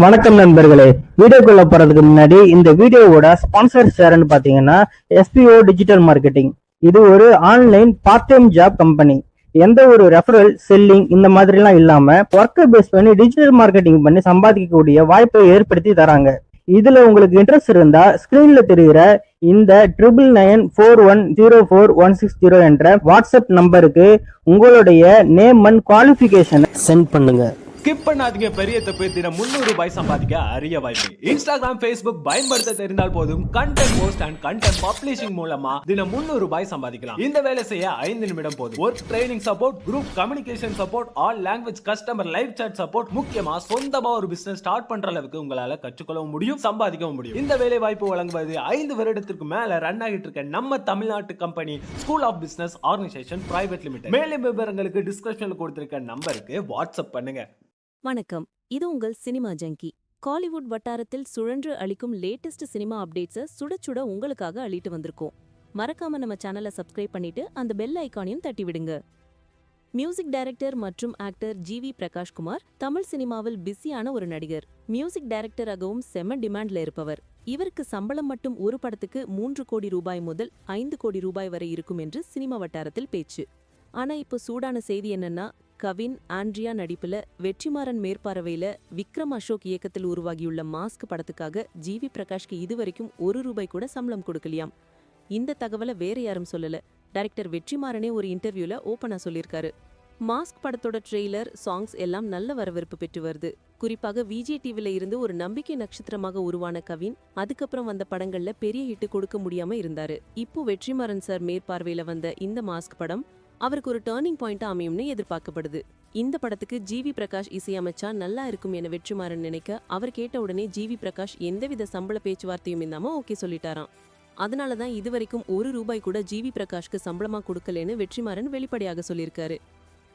வணக்கம் நண்பர்களே. வீடியோக்குள்ள போறதுக்கு முன்னாடி இந்த வீடியோவோட ஸ்பான்சர் ஷேர்னு பாத்தீங்கன்னா SPO டிஜிட்டல் மார்க்கெட்டிங். இது ஒரு online part time job company. எந்த ஒரு ரெஃபரல் செல்லிங் இந்த மாதிரி எல்லாம் இல்லாம ஒர்க்கை பேஸ் பண்ணி டிஜிட்டல் மார்க்கெட்டிங் பண்ணி சம்பாதிக்கக்கூடிய வாய்ப்பை ஏற்படுத்தி தராங்க. இதுல உங்களுக்கு இன்ட்ரெஸ்ட் இருந்தா ஸ்கிரீன்ல தெரிகிற இந்த 9994104160 என்ற வாட்ஸ்அப் நம்பருக்கு உங்களுடைய நேம் அண்ட் குவாலிஃபிகேஷனை சென்ட் பண்ணுங்க. ஸ்கிப் பண்ணாதீங்க. பெரிய தப்பு. தினம் 300 ரூபாய் சம்பாதிக்க அரிய வாய்ப்பு. இன்ஸ்டாகிராம், Facebook பயன்படுத்த தெரிந்தால் போதும். Content post and content publishing மூலமா தினம் 300 ரூபாய் சம்பாதிக்கலாம். இந்த வேலை செய்ய 5 நிமிடம் போதும். Work training support, group communication support, all language customer live chat support, முக்கியமா சொந்தமா ஒரு பிசினஸ் ஸ்டார்ட் பண்ற அளவுக்கு உங்களால கற்றுக்கொள்ளவும் முடியும், சம்பாதிக்கவும் முடியும். இந்த வேலை வாய்ப்பு வழங்குவது 5 வருடத்திற்கு மேல ரன் ஆகிட்டு இருக்க நம்ம தமிழ்நாட்டு company school of business organisation private limited. மேலும் விவரங்களுக்கு டிஸ்கிரிப்ஷன்ல கொடுத்திருக்க நம்பருக்கு வாட்ஸ்அப் பண்ணுங்க. வணக்கம், இது உங்கள் சினிமா ஜங்கி. காலிவுட் வட்டாரத்தில் சுழன்று அளிக்கும் லேட்டஸ்ட் சினிமா அப்டேட்ஸை சுட சுட உங்களுக்காக அளிட்டு வந்திருக்கோம். மறக்காம நம்ம சேனலை சப்ஸ்கிரைப் பண்ணிட்டு அந்த பெல் ஐக்கானையும் தட்டி விடுங்க. மியூசிக் டைரக்டர் மற்றும் ஆக்டர் GV பிரகாஷ்குமார் தமிழ் சினிமாவில் பிஸியான ஒரு நடிகர். மியூசிக் டைரக்டராகவும் செம டிமாண்ட்ல இருப்பவர். இவருக்கு சம்பளம் மட்டும் ஒரு படத்துக்கு 3 கோடி ரூபாய் முதல் 5 கோடி ரூபாய் வரை இருக்கும் என்று சினிமா வட்டாரத்தில் பேச்சு. ஆனா இப்போ சூடான செய்தி என்னன்னா, கவின், ஆண்ட்ரியா நடிப்புல வெற்றிமாறன் மேற்பார்வையில விக்ரம் அசோக் இயக்கத்தில் உருவாகியுள்ள மாஸ்க் படத்துக்காக GV பிரகாஷ்க்கு இதுவரைக்கும் 1 ரூபாய் கூட சம்பளம் கொடுக்கலையாம். இந்த தகவலை வேற யாரும் சொல்லல, டைரக்டர் வெற்றிமாறனே ஒரு இன்டர்வியூல ஓப்பனா சொல்லியிருக்காரு. மாஸ்க் படத்தோட ட்ரெய்லர், சாங்ஸ் எல்லாம் நல்ல வரவேற்பு பெற்று வருது. குறிப்பாக விஜய் டிவில இருந்து ஒரு நம்பிக்கை நட்சத்திரமாக உருவான கவின் அதுக்கப்புறம் வந்த படங்கள்ல பெரிய ஹிட் கொடுக்க முடியாம இருந்தாரு. இப்போ வெற்றிமாறன் சார் மேற்பார்வையில வந்த இந்த மாஸ்க் படம் அவருக்கு ஒரு டர்னிங் பாயிண்டா அமையும்னு எதிர்பார்க்கப்படுது. இந்த படத்துக்கு GV பிரகாஷ் இசையமைச்சா நல்லா இருக்கும் என வெற்றிமாறன் நினைக்க, அவர் கேட்ட உடனே GV பிரகாஷ் எந்தவித சம்பள பேச்சுவார்த்தையும் இல்லாம ஓகே சொல்லிட்டாராம். அதனாலதான் இதுவரைக்கும் 1 ரூபாய் கூட GV பிரகாஷ்க்கு சம்பளமா கொடுக்கலன்னு வெற்றிமாறன் வெளிப்படையாக சொல்லியிருக்காரு.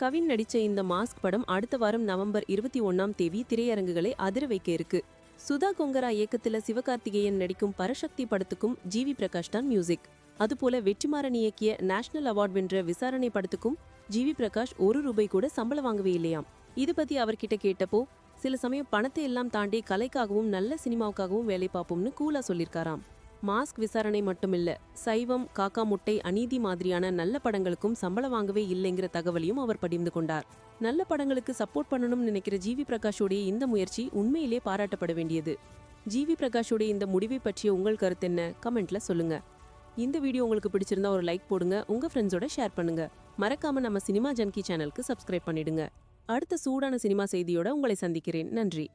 கவின் நடிச்ச இந்த மாஸ்க் படம் அடுத்த வாரம் நவம்பர் 21ஆம் தேதி திரையரங்குகளை அதிர வைக்க இருக்கு. சுதா கொங்கரா இயக்கத்துல சிவகார்த்திகேயன் நடிக்கும் பரசக்தி படத்துக்கும் GV பிரகாஷ் தான் மியூசிக். அதுபோல வெற்றிமாறன் இயக்கிய நேஷனல் அவார்ட் வென்ற விசாரணை படத்துக்கும் GV பிரகாஷ் 1 ரூபாய் கூட சம்பளம் வாங்கவே இல்லையாம். இது பத்தி அவர்கிட்ட கேட்டப்போ, சில சமயம் பணத்தை எல்லாம் தாண்டி கலைக்காகவும் நல்ல சினிமாவுக்காகவும் வேலை பார்ப்போம்னு கூலா சொல்லியிருக்காராம். மாஸ்க் விசாரணை மட்டுமில்ல, சைவம், காக்கா முட்டை, அநீதி மாதிரியான நல்ல படங்களுக்கும் சம்பளம் வாங்கவே இல்லைங்கிற தகவலையும் அவர் பகிர்ந்து கொண்டார். நல்ல படங்களுக்கு சப்போர்ட் பண்ணணும்னு நினைக்கிற GV பிரகாஷோடைய இந்த முயற்சி உண்மையிலே பாராட்டப்பட வேண்டியது. GV பிரகாஷோடைய இந்த முடிவை பற்றிய உங்கள் கருத்து என்ன? கமெண்ட்ல சொல்லுங்க. இந்த வீடியோ உங்களுக்கு பிடிச்சிருந்தா ஒரு லைக் போடுங்க, உங்க ஃப்ரெண்ட்ஸோட ஷேர் பண்ணுங்க. மறக்காம நம்ம சினிமா ஜன்கி சேனலுக்கு சப்ஸ்கிரைப் பண்ணிடுங்க. அடுத்த சூடான சினிமா செய்தியோட உங்களை சந்திக்கிறேன். நன்றி.